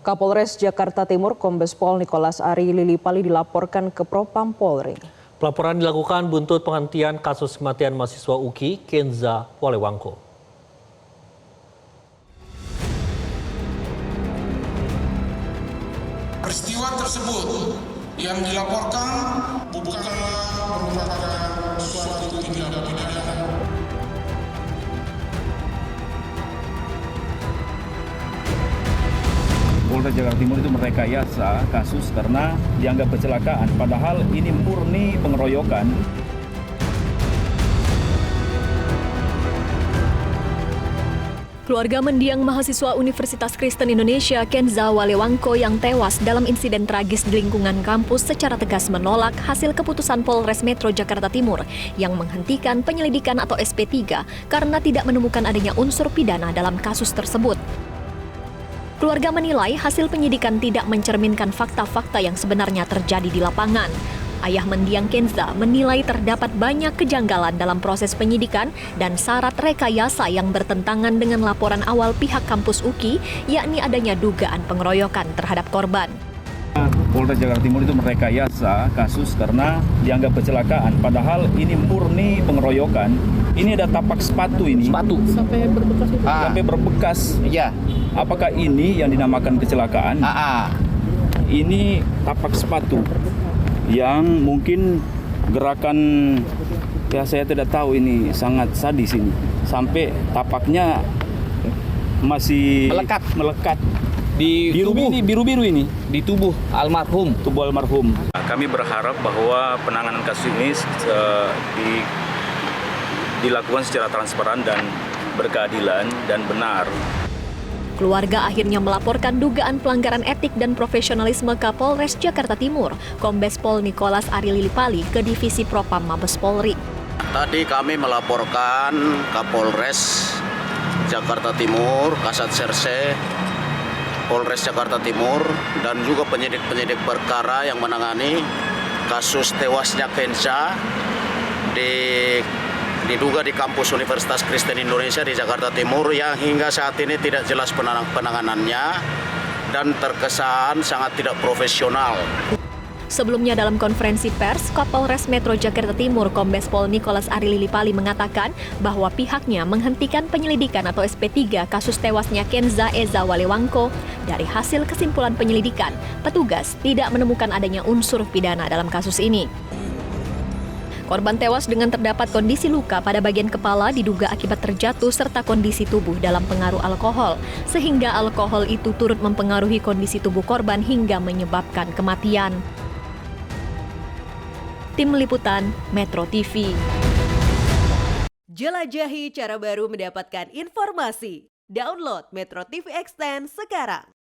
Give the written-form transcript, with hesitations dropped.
Kapolres Jakarta Timur Kombes Pol Nicholas Ari Lilipali dilaporkan ke Propam Polri. Pelaporan dilakukan buntut penghentian kasus kematian mahasiswa UKI Kenza Walewangko. Peristiwa tersebut yang dilaporkan bukanlah merupakan suatu tindak pidana. Polda Jakarta Timur itu merekayasa kasus karena dianggap kecelakaan, padahal ini murni pengeroyokan. Keluarga mendiang mahasiswa Universitas Kristen Indonesia Kenza Walewangko yang tewas dalam insiden tragis di lingkungan kampus secara tegas menolak hasil keputusan Polres Metro Jakarta Timur yang menghentikan penyelidikan atau SP3 karena tidak menemukan adanya unsur pidana dalam kasus tersebut. Keluarga menilai hasil penyidikan tidak mencerminkan fakta-fakta yang sebenarnya terjadi di lapangan. Ayah mendiang Kenza menilai terdapat banyak kejanggalan dalam proses penyidikan dan syarat rekayasa yang bertentangan dengan laporan awal pihak kampus UKI, yakni adanya dugaan pengeroyokan terhadap korban. Polda Jakarta Timur itu merekayasa kasus karena dianggap kecelakaan, padahal ini murni pengeroyokan. Ini ada tapak sepatu ini. Sepatu sampai berbekas itu. Sampai berbekas. Iya. Apakah ini yang dinamakan kecelakaan? Ini tapak sepatu yang mungkin gerakan, ya saya tidak tahu, ini sangat sadis ini. Sampai tapaknya masih melekat Di tubuh ini, biru-biru ini di tubuh almarhum. tubuh almarhum. Kami berharap bahwa penanganan kasus ini dilakukan secara transparan dan berkeadilan dan benar. Keluarga akhirnya melaporkan dugaan pelanggaran etik dan profesionalisme Kapolres Jakarta Timur, Kombes Pol Nicholas Ari Lilipali ke Divisi Propam Mabes Polri. Tadi kami melaporkan Kapolres Jakarta Timur, Kasat Serse, Polres Jakarta Timur, dan juga penyidik-penyidik perkara yang menangani kasus tewasnya Kenza diduga di kampus Universitas Kristen Indonesia di Jakarta Timur yang hingga saat ini tidak jelas penanganannya dan terkesan sangat tidak profesional. Sebelumnya dalam konferensi pers, Kapolres Metro Jakarta Timur Kombes Pol Nicholas Ari Lilipali mengatakan bahwa pihaknya menghentikan penyelidikan atau SP3 kasus tewasnya Kenza Walewangko. Dari hasil kesimpulan penyelidikan, petugas tidak menemukan adanya unsur pidana dalam kasus ini. Korban tewas dengan terdapat kondisi luka pada bagian kepala diduga akibat terjatuh serta kondisi tubuh dalam pengaruh alkohol, sehingga alkohol itu turut mempengaruhi kondisi tubuh korban hingga menyebabkan kematian. Tim Liputan Metro TV. Jelajahi cara baru mendapatkan informasi. Download Metro TV Extend sekarang.